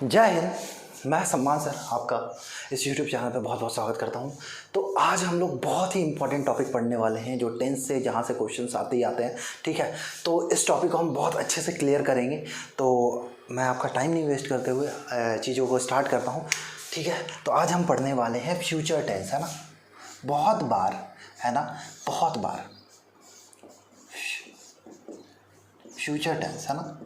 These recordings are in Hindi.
जय हिंद। मैं सम्मान सर आपका इस यूट्यूब चैनल पे बहुत बहुत स्वागत करता हूं। तो आज हम लोग बहुत ही इंपॉर्टेंट टॉपिक पढ़ने वाले हैं जो टेंथ से जहां से क्वेश्चंस आते ही आते हैं। ठीक है, तो इस टॉपिक को हम बहुत अच्छे से क्लियर करेंगे। तो मैं आपका टाइम नहीं वेस्ट करते हुए चीज़ों को स्टार्ट करता हूँ। ठीक है, तो आज हम पढ़ने वाले हैं फ्यूचर टेंस, है ना। बहुत बार, है ना, बहुत बार फ्यूचर टेंस, है ना।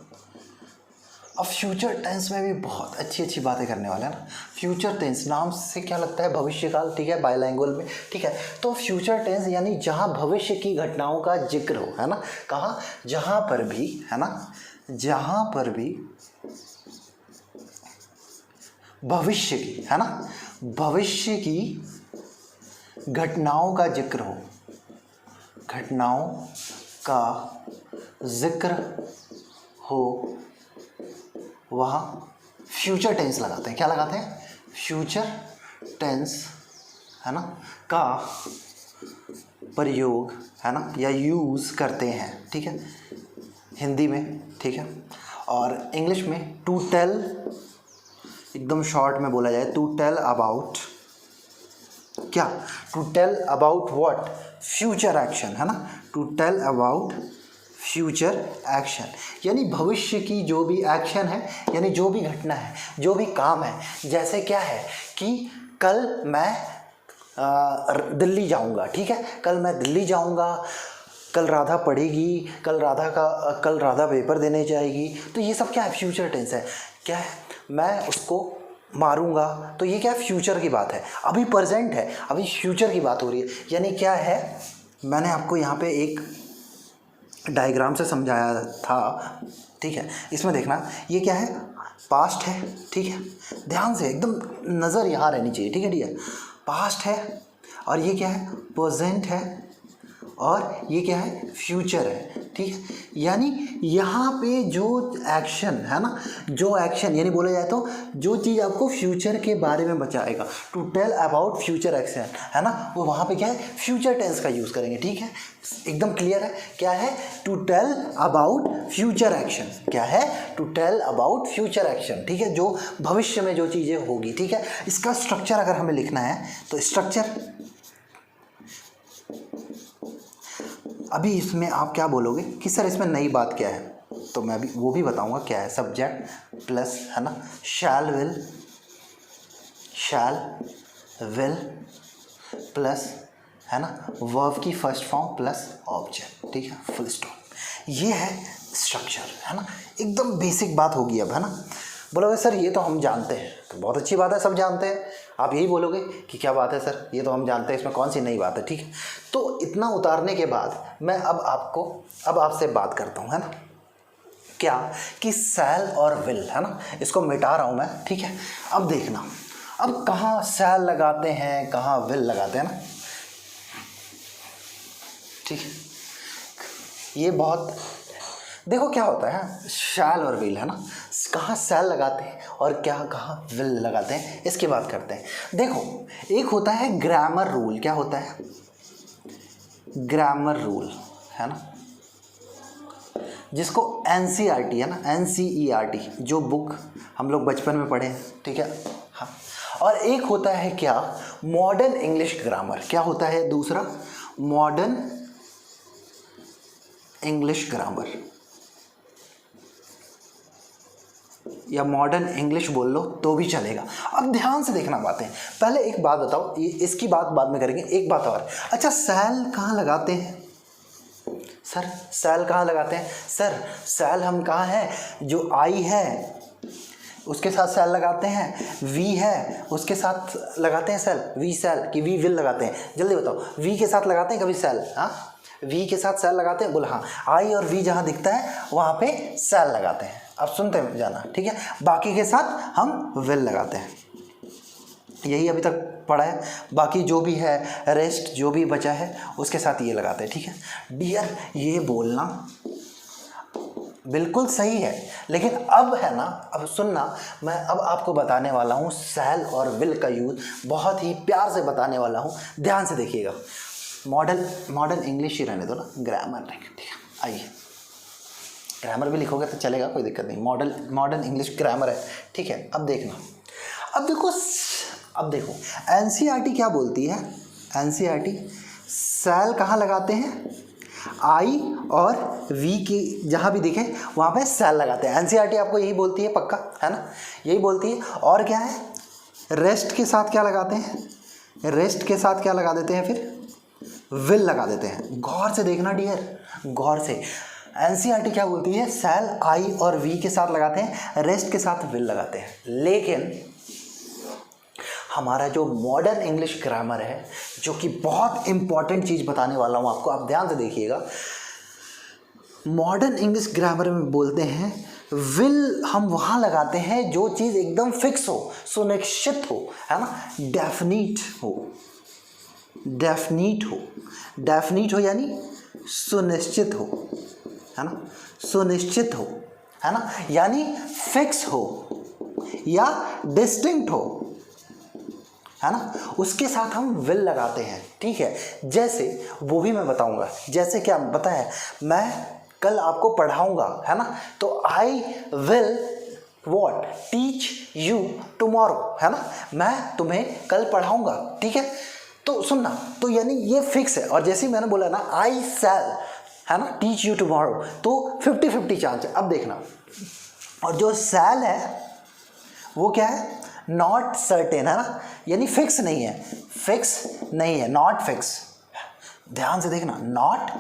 अब फ्यूचर टेंस में भी बहुत अच्छी अच्छी बातें करने वाले हैं ना। फ्यूचर टेंस नाम से क्या लगता है, भविष्यकाल। ठीक है, बायलैंग्वेज में। ठीक है, तो फ्यूचर टेंस यानी जहाँ भविष्य की घटनाओं का जिक्र हो, है ना। कहाँ, जहाँ पर भी, है ना, जहाँ पर भी भविष्य की, है ना, भविष्य की घटनाओं का जिक्र हो, घटनाओं का जिक्र हो, वहाँ फ्यूचर टेंस लगाते हैं। क्या लगाते हैं? फ्यूचर टेंस, है ना, का प्रयोग, है ना, या यूज़ करते हैं। ठीक है, हिंदी में। ठीक है, और इंग्लिश में टू टेल, एकदम शॉर्ट में बोला जाए, टू टेल अबाउट क्या, to tell about what, future action, है ना, to tell about future action, यानी भविष्य की जो भी एक्शन है, यानी जो भी घटना है, जो भी काम है। जैसे क्या है कि कल मैं दिल्ली जाऊंगा। ठीक है, कल मैं दिल्ली जाऊंगा, कल राधा पढ़ेगी, कल राधा पेपर देने जाएगी। तो ये सब क्या है, फ्यूचर टेंस है। क्या है, मैं उसको मारूंगा, तो ये क्या है, फ्यूचर की बात है। अभी प्रेजेंट है, अभी फ्यूचर की बात हो रही है। यानी क्या है, मैंने आपको यहाँ पे एक डायग्राम से समझाया था। ठीक है, इसमें देखना, ये क्या है, पास्ट है। ठीक है, ध्यान से एकदम नज़र यहाँ रहनी चाहिए। ठीक है डियर, पास्ट है, और ये क्या है, प्रेजेंट है, और ये क्या है, फ्यूचर है। ठीक है, यानी यहाँ पे जो एक्शन है ना, जो एक्शन यानी बोला जाए तो जो चीज़ आपको फ्यूचर के बारे में बचाएगा, to tell about future action, है ना, वो वहाँ पे क्या है, फ्यूचर टेंस का यूज़ करेंगे। ठीक है, एकदम क्लियर है। क्या है, to tell about future action. क्या है, to tell about future action. ठीक है, जो भविष्य में जो चीज़ें होगी। ठीक है, इसका स्ट्रक्चर अगर हमें लिखना है तो स्ट्रक्चर, अभी इसमें आप क्या बोलोगे कि सर इसमें नई बात क्या है, तो मैं अभी वो भी बताऊंगा क्या है। सब्जेक्ट प्लस, है ना, शैल विल प्लस, है ना, वर्ब की फर्स्ट फॉर्म प्लस ऑब्जेक्ट। ठीक है, फुल स्टॉप। ये है स्ट्रक्चर, है ना, एकदम बेसिक बात होगी अब, है ना। बोलोगे सर ये तो हम जानते हैं, तो बहुत अच्छी बात है, सब जानते हैं। आप यही बोलोगे कि क्या बात है सर, ये तो हम जानते हैं, इसमें कौन सी नई बात है। ठीक है, तो इतना उतारने के बाद मैं अब आपसे बात करता हूँ, है ना, क्या कि सैल और विल, है ना, इसको मिटा रहा हूँ मैं। ठीक है, अब देखना, अब कहाँ सैल लगाते हैं, कहाँ विल लगाते हैं ना। ठीक है, ये बहुत देखो क्या होता है, शैल और विल, है ना, कहाँ सैल लगाते हैं और क्या कहाँ विल लगाते हैं, इसकी बात करते हैं। देखो, एक होता है ग्रामर रूल। क्या होता है, ग्रामर रूल, है ना, जिसको एनसीईआरटी, है ना, एनसीईआरटी जो बुक हम लोग बचपन में पढ़े हैं। ठीक है, हाँ। और एक होता है क्या, मॉडर्न इंग्लिश ग्रामर। क्या होता है दूसरा, मॉडर्न इंग्लिश ग्रामर, या मॉडर्न इंग्लिश बोल लो तो भी चलेगा। अब ध्यान से देखना बातें। पहले एक बात बताओ, इसकी बात बाद में करेंगे। एक बात और, अच्छा सैल कहाँ लगाते हैं सर, सैल कहाँ लगाते हैं सर, सैल हम कहाँ हैं, जो आई है उसके साथ सैल लगाते हैं, वी है उसके साथ लगाते हैं सैल, वी सैल कि वी विल लगाते हैं, जल्दी बताओ, वी के साथ लगाते हैं कभी सैल, हाँ, वी के साथ सैल लगाते हैं, बोल हाँ। आई और वी जहाँ दिखता है वहाँ पे सैल लगाते हैं। अब सुनते जाना, ठीक है, बाकी के साथ हम विल लगाते हैं। यही अभी तक पढ़ा है, बाकी जो भी है रेस्ट जो भी बचा है उसके साथ ये लगाते हैं। ठीक है डियर, ये बोलना बिल्कुल सही है, लेकिन अब है ना, अब सुनना, मैं अब आपको बताने वाला हूँ सैल और विल का यूज़, बहुत ही प्यार से बताने वाला हूँ, ध्यान से देखिएगा। मॉडर्न इंग्लिश ही रहने दो ना, ग्रामर नहीं। ठीक है, आइए ग्रामर भी लिखोगे तो चलेगा, कोई दिक्कत नहीं, मॉडर्न इंग्लिश ग्रामर है, ठीक है। अब देखना, अब देखो एनसीईआरटी क्या बोलती है। एनसीईआरटी सेल कहाँ लगाते हैं, आई और वी की जहाँ भी दिखे वहाँ पे सेल लगाते हैं। एनसीईआरटी आपको यही बोलती है, पक्का है ना, यही बोलती है। और क्या है, रेस्ट के साथ क्या लगाते हैं, रेस्ट के साथ क्या लगा देते हैं, फिर विल लगा देते हैं। गौर से देखना डियर, गौर से। एनसीईआरटी क्या बोलती है, सेल आई और वी के साथ लगाते हैं, रेस्ट के साथ विल लगाते हैं। लेकिन हमारा जो मॉडर्न इंग्लिश ग्रामर है, जो कि बहुत इंपॉर्टेंट चीज़ बताने वाला हूँ आपको, आप ध्यान से देखिएगा। मॉडर्न इंग्लिश ग्रामर में बोलते हैं विल हम वहाँ लगाते हैं जो चीज़ एकदम फिक्स हो, सुनिश्चित हो, है ना, डेफिनिट हो, डेफिनिट हो, डेफिनिट हो यानी सुनिश्चित हो, है ना, सुनिश्चित हो, है ना, यानी फिक्स हो या डिस्टिंक्ट हो, है ना, उसके साथ हम विल लगाते हैं, ठीक है। जैसे वो भी मैं बताऊंगा, जैसे क्या बताया, मैं कल आपको पढ़ाऊंगा, है ना, तो I will what teach you tomorrow, है ना, मैं तुम्हें कल पढ़ाऊंगा, ठीक है। तो सुनना, तो यानी ये फिक्स है। और जैसे मैंने बोला ना आई शैल, है ना, टीच यू टुमारो, तो 50-50 चांस है। अब देखना, और जो शैल है वो क्या है, नॉट सर्टेन, है ना, यानी फिक्स नहीं है, फिक्स नहीं है, नॉट फिक्स। ध्यान से देखना, नॉट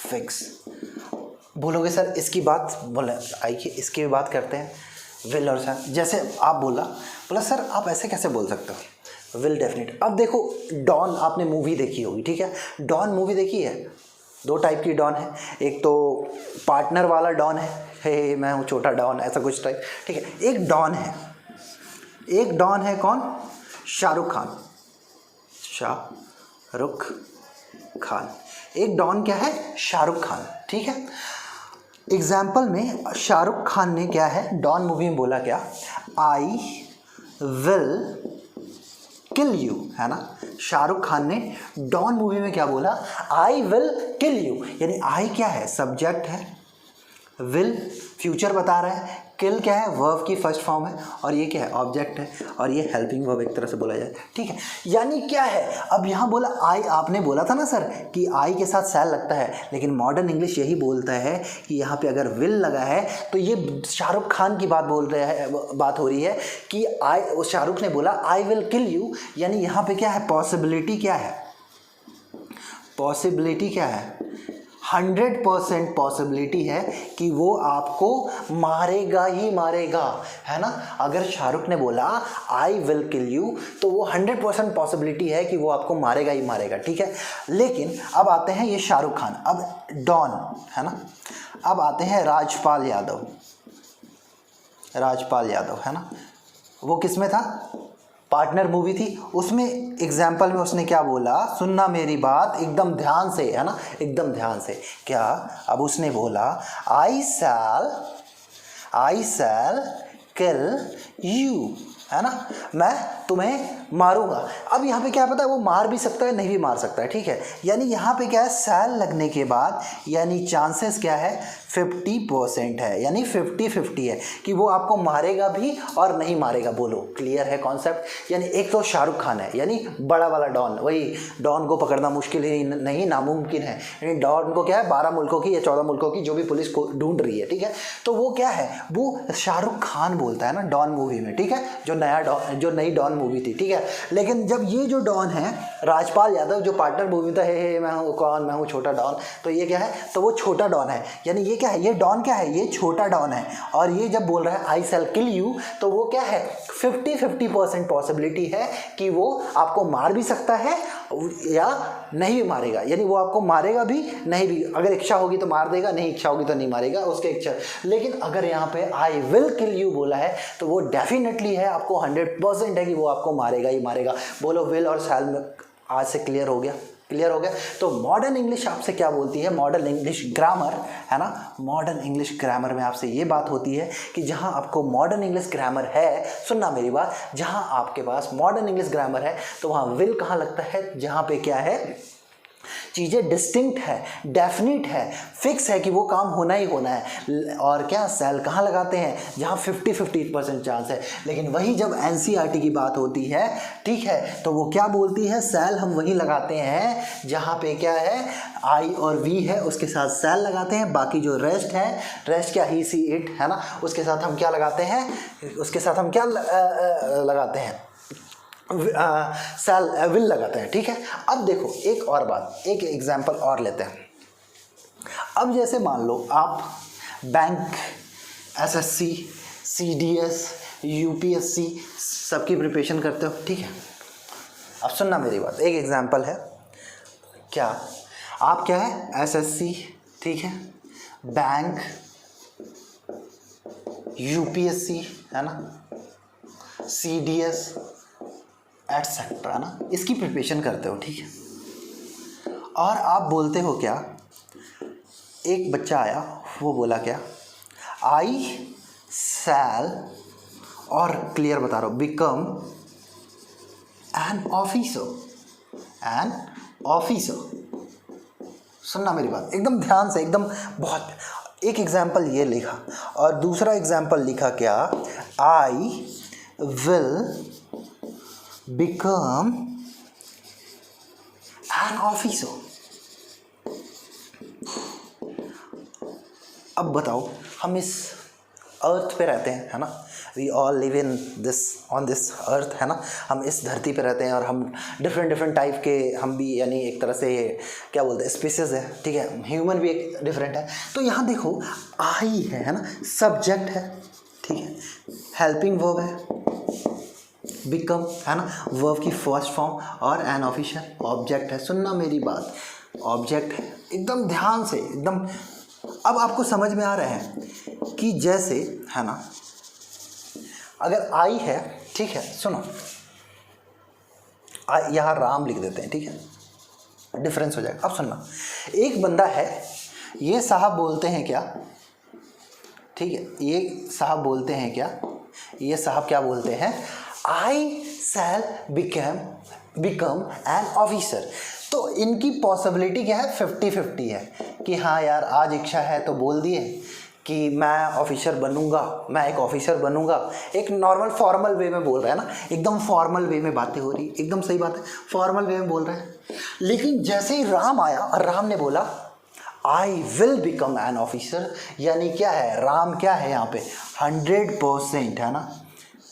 फिक्स। बोलोगे सर इसकी बात, बोले आइए इसकी भी बात करते हैं, विल और शैल। जैसे आप बोला सर आप ऐसे कैसे बोल सकते हो, विल डेफिनेट। अब देखो डॉन आपने मूवी देखी होगी, ठीक है, डॉन मूवी देखी है। दो टाइप की डॉन है, एक तो पार्टनर वाला डॉन है, हे मैं हूँ छोटा डॉन, ऐसा कुछ टाइप, ठीक है। एक डॉन है, एक डॉन है कौन, शाहरुख खान, शाहरुख खान। एक डॉन क्या है, शाहरुख खान, ठीक है। एग्जाम्पल में शाहरुख खान ने क्या है, डॉन मूवी में बोला क्या, आई विल किल यू, है ना। शाहरुख खान ने डॉन मूवी में क्या बोला, आई विल किल यू, यानी आई क्या है, सब्जेक्ट है, विल फ्यूचर बता रहा है, किल क्या है, वर्ब की फर्स्ट फॉर्म है, और ये क्या है, ऑब्जेक्ट है, और ये हेल्पिंग वर्ब एक तरह से बोला जाए, ठीक है। यानी क्या है, अब यहाँ बोला आई, आपने बोला था ना सर कि आई के साथ सैल लगता है, लेकिन मॉडर्न इंग्लिश यही बोलता है कि यहाँ पे अगर विल लगा है तो ये शाहरुख खान की बात बोल रहे हैं, बात हो रही है कि आई, शाहरुख ने बोला आई विल किल यू, यानी यहाँ पे क्या है, पॉसिबिलिटी क्या है, पॉसिबिलिटी क्या है, 100% पॉसिबिलिटी है कि वो आपको मारेगा ही मारेगा, है ना। अगर शाहरुख ने बोला आई विल किल यू, तो वो 100% पॉसिबिलिटी है कि वो आपको मारेगा ही मारेगा, ठीक है। लेकिन अब आते हैं ये शाहरुख खान, अब डॉन, है ना। अब आते हैं राजपाल यादव, राजपाल यादव, है ना, वो किस में था, पार्टनर मूवी थी, उसमें एग्जाम्पल में उसने क्या बोला, सुनना मेरी बात एकदम ध्यान से, है ना, एकदम ध्यान से। क्या, अब उसने बोला आई शैल किल यू, है ना, मैं तुम्हें मारूंगा। अब यहाँ पे क्या पता है, वो मार भी सकता है, नहीं भी मार सकता है, ठीक है। यानी यहाँ पे क्या है, सैल लगने के बाद यानी चांसेस क्या है, 50% है, यानी 50-50 है कि वो आपको मारेगा भी और नहीं मारेगा। बोलो क्लियर है कॉन्सेप्ट। यानी एक तो शाहरुख खान है, यानी बड़ा वाला डॉन, वही डॉन को पकड़ना मुश्किल ही नहीं, नामुमकिन है। यानी डॉन को क्या है, 12 मुल्कों की या 14 मुल्कों की जो भी पुलिस को ढूंढ रही है, ठीक है, तो वो क्या है, वो शाहरुख खान बोलता है ना डॉन मूवी में, ठीक है, जो नई डॉन मूवी थी, ठीक है। लेकिन जब ये जो डॉन है राजपाल यादव, जो पार्टनर मूवी में था, हे मैं हूँ कौन, मैं हूँ छोटा डॉन, तो ये क्या है, तो वो छोटा डॉन है। यानी ये क्या है, ये डॉन क्या है, ये छोटा डॉन है। और ये जब बोल रहा है आई शैल किल यू, तो वो क्या है, 50-50% पॉसिबिलिटी है कि वो आपको मार भी सकता है या नहीं भी मारेगा। यानी वो आपको मारेगा भी, नहीं भी, अगर इच्छा होगी तो मार देगा, नहीं इच्छा होगी तो नहीं मारेगा, उसके इच्छा। लेकिन अगर यहाँ पे आई विल किल यू बोला है तो वो डेफिनेटली है, आपको 100% है कि वो आपको मारेगा ही मारेगा। बोलो विल और शैल में आज से क्लियर हो गया, क्लियर हो गया। तो मॉडर्न इंग्लिश आपसे क्या बोलती है, मॉडर्न इंग्लिश ग्रामर, है ना, मॉडर्न इंग्लिश ग्रामर में आपसे ये बात होती है कि जहाँ आपको मॉडर्न इंग्लिश ग्रामर है, सुनना मेरी बात, जहाँ आपके पास मॉडर्न इंग्लिश ग्रामर है तो वहाँ विल कहाँ लगता है, जहाँ पे क्या है चीज़ें डिस्टिंक्ट है, डेफिनिट है, फिक्स है कि वो काम होना ही होना है। और क्या सेल कहाँ लगाते हैं, जहाँ 50-50% चांस है। लेकिन वही जब एनसीईआरटी की बात होती है, ठीक है, तो वो क्या बोलती है, सेल हम वहीं लगाते हैं जहाँ पे क्या है, आई और वी है, उसके साथ सेल लगाते हैं। बाकी जो रेस्ट है, रेस्ट क्या, ही सी इट है ना, उसके साथ हम क्या लगाते हैं, उसके साथ हम क्या लगाते हैं, सेल विल लगाते हैं। ठीक है, अब देखो एक और बात, एक एग्जांपल और लेते हैं। अब जैसे मान लो आप बैंक, एसएससी, सीडीएस, यूपीएससी सबकी प्रिपरेशन करते हो, ठीक है। अब सुनना मेरी बात, एक एग्जांपल है, क्या आप क्या है, एसएससी, ठीक है, बैंक, यूपीएससी है ना, सीडीएस एटसेट्रा है ना, इसकी प्रिपरेशन करते हो, ठीक है। और आप बोलते हो क्या, एक बच्चा आया, वो बोला क्या, आई शैल, और क्लियर बता रहा हूँ, become an officer, an officer. सुनना मेरी बात एकदम ध्यान से, एकदम बहुत। एक एग्जाम्पल ये लिखा और दूसरा एग्जाम्पल लिखा क्या, I will become an officer. अब बताओ, हम इस अर्थ पे रहते हैं, है ना, we all live in this, on this earth, है ना, हम इस धरती पे रहते हैं और हम डिफरेंट टाइप के, हम भी यानी एक तरह से क्या बोलते हैं, स्पीसीज है, ठीक है, ह्यूमन भी एक डिफरेंट है। तो यहाँ देखो, आई है ना, सब्जेक्ट है, ठीक है, हेल्पिंग वर्ब है, बिकम है ना, वर्ब की फर्स्ट फॉर्म, और एन ऑफिशियल ऑब्जेक्ट है। सुनना मेरी बात, ऑब्जेक्ट है, एकदम ध्यान से, एकदम। अब आपको समझ में आ रहा है कि जैसे है ना, अगर आई है, ठीक है, सुनो, यहाँ राम लिख देते हैं, ठीक है, डिफरेंस हो जाएगा। अब सुनना, एक बंदा है, ये साहब बोलते हैं क्या, ठीक है, ये साहब बोलते हैं क्या, ये साहब क्या बोलते हैं, आई शैल बिकम एन ऑफिसर। तो इनकी पॉसिबिलिटी क्या है, 50-50 है कि हाँ यार, आज इच्छा है तो बोल दिए कि मैं ऑफिसर बनूंगा, मैं एक ऑफिसर बनूंगा। एक नॉर्मल फॉर्मल वे में बोल रहा है ना, एकदम फॉर्मल वे में बातें हो रही, एकदम सही बात है, फॉर्मल वे में बोल रहे हैं। लेकिन जैसे ही राम आया और राम ने बोला I will become an officer, यानी क्या है, राम क्या है यहाँ पे, 100% है ना,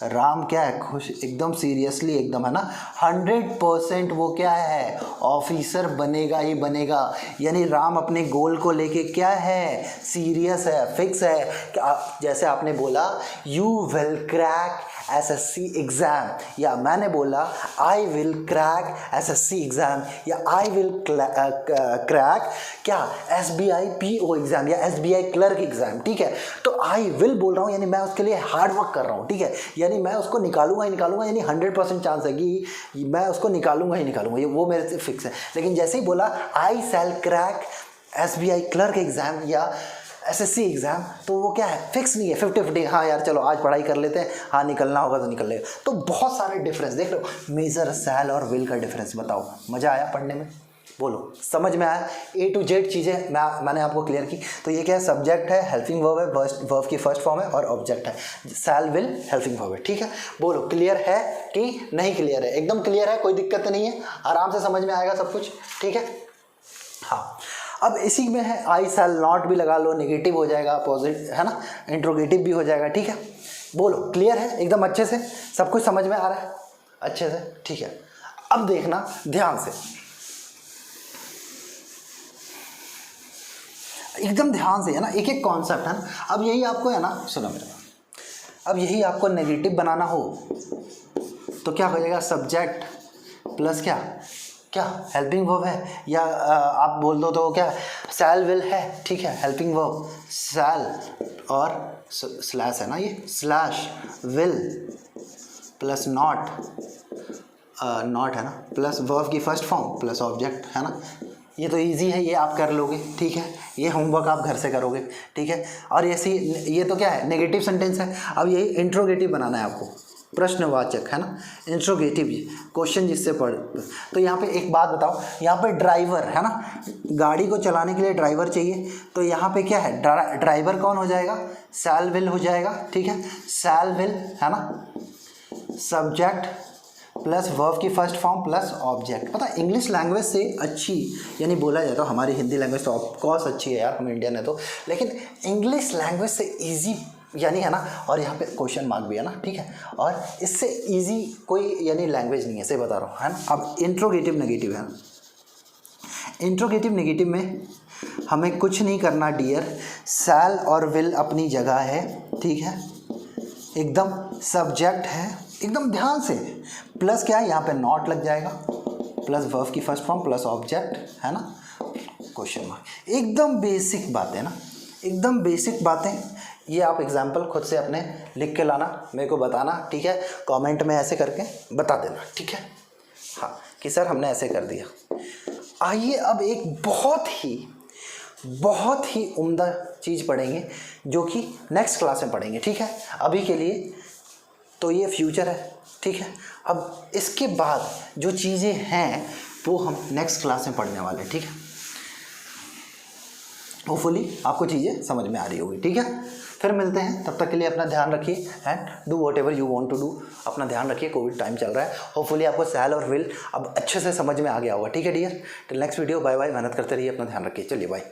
राम क्या है, खुश, एकदम सीरियसली, एकदम है ना, 100% वो क्या है, ऑफिसर बनेगा ही बनेगा। यानी राम अपने गोल को लेके क्या है, सीरियस है, फिक्स है। जैसे आपने बोला you will crack SSC exam, या मैंने बोला I will crack SSC exam, या आई विल क्रैक क्या, एसबीआई पीओ एग्ज़ाम या एसबीआई क्लर्क एग्ज़ाम, ठीक है। तो आई विल बोल रहा हूँ, यानी मैं उसके लिए हार्ड वर्क कर रहा हूँ, ठीक है, यानी मैं उसको निकालूंगा ही निकालूंगा, यानी 100% चांस है कि मैं उसको निकालूंगा ही निकालूंगा, ये वो मेरे से फिक्स है। लेकिन जैसे ही बोला आई शैल क्रैक एसबीआई क्लर्क एग्ज़ाम या एसएससी एग्ज़ाम, तो वो क्या है, फिक्स नहीं है, 50-50, हाँ यार चलो आज पढ़ाई कर लेते हैं, हाँ निकलना होगा तो निकल लेगा। तो बहुत सारे डिफरेंस देख लो, मेजर, शैल और विल का डिफरेंस। बताओ मज़ा आया पढ़ने में, बोलो समझ में आया, A to Z चीज़ें मैंने आपको क्लियर की। तो ये क्या है, सब्जेक्ट है, हेल्पिंग वर्ब है, वर्ब की फर्स्ट फॉर्म है, और ऑब्जेक्ट है, शैल विल हेल्पिंग वर्ब है, ठीक है। बोलो क्लियर है कि नहीं क्लियर है, एकदम क्लियर है, कोई दिक्कत नहीं है, आराम से समझ में आएगा सब कुछ, ठीक है। हाँ, अब इसी में है आई शैल नॉट भी लगा लो, नेगेटिव हो जाएगा, पॉजिटिव है ना, इंट्रोगेटिव भी हो जाएगा, ठीक है। बोलो क्लियर है एकदम अच्छे से, सब कुछ समझ में आ रहा है अच्छे से, ठीक है। अब देखना ध्यान से, एकदम ध्यान से, है ना, एक एक कॉन्सेप्ट है ना। अब यही आपको है ना, सुनो मेरा, अब यही आपको नेगेटिव बनाना हो तो क्या हो जाएगा, सब्जेक्ट प्लस क्या क्या हेल्पिंग वर्ब है, या आप बोल दो तो क्या, शैल विल है, ठीक है, हेल्पिंग वर्ब शैल और स्लैश है ना, ये स्लैश विल प्लस नॉट है ना, प्लस वर्ब की फर्स्ट फॉर्म प्लस ऑब्जेक्ट, है ना। ये तो इजी है, ये आप कर लोगे, ठीक है, ये होमवर्क आप घर से करोगे, ठीक है। और ये तो क्या है, नेगेटिव सेंटेंस है। अब यही इंट्रोगेटिव बनाना है आपको, प्रश्नवाचक है ना, इंट्रोगेटिव क्वेश्चन जिससे पढ़। तो यहाँ पे एक बात बताओ, यहाँ पे ड्राइवर है ना, गाड़ी को चलाने के लिए ड्राइवर चाहिए, तो यहाँ पे क्या है, ड्राइवर कौन हो जाएगा, शैल विल हो जाएगा, ठीक है, शैल विल है ना, सब्जेक्ट प्लस वर्ब की फर्स्ट फॉर्म प्लस ऑब्जेक्ट। पता है इंग्लिश लैंग्वेज से अच्छी, यानी बोला जाए तो हमारी हिंदी लैंग्वेज तो ऑफकोर्स अच्छी है यार, हम इंडियन है तो, लेकिन इंग्लिश लैंग्वेज से इजी यानी है ना, और यहाँ पे क्वेश्चन मार्क भी है ना, ठीक है, और इससे इजी कोई यानी लैंग्वेज नहीं है, सही बता रहा हूँ, है ना। अब इंट्रोगेटिव नेगेटिव है, इंट्रोगेटिव नेगेटिव में हमें कुछ नहीं करना डियर, शैल और विल अपनी जगह है, ठीक है, एकदम सब्जेक्ट है, एकदम ध्यान से, प्लस क्या है यहाँ पे नॉट लग जाएगा, प्लस वर्ब की फर्स्ट फॉर्म प्लस ऑब्जेक्ट है ना, क्वेश्चन मार्क। एकदम बेसिक बातें ना, एकदम बेसिक बातें, ये आप एग्जाम्पल खुद से अपने लिख के लाना, मेरे को बताना, ठीक है, कमेंट में ऐसे करके बता देना, ठीक है, हाँ कि सर हमने ऐसे कर दिया। आइए अब एक बहुत ही उम्दा चीज़ पढ़ेंगे जो कि नेक्स्ट क्लास में पढ़ेंगे, ठीक है। अभी के लिए तो ये फ्यूचर है, ठीक है, अब इसके बाद जो चीज़ें हैं वो हम नेक्स्ट क्लास में पढ़ने वाले हैं, ठीक है। होपफुली आपको चीज़ें समझ में आ रही होगी, ठीक है। फिर मिलते हैं, तब तक के लिए अपना ध्यान रखिए and do whatever you want to do. अपना ध्यान रखिए, कोविड टाइम चल रहा है, होपफुली आपको शैल और विल अब अच्छे से समझ में आ गया होगा, ठीक है dear. Till next video, bye bye, मेहनत करते रहिए, अपना ध्यान रखिए, चलिए बाय।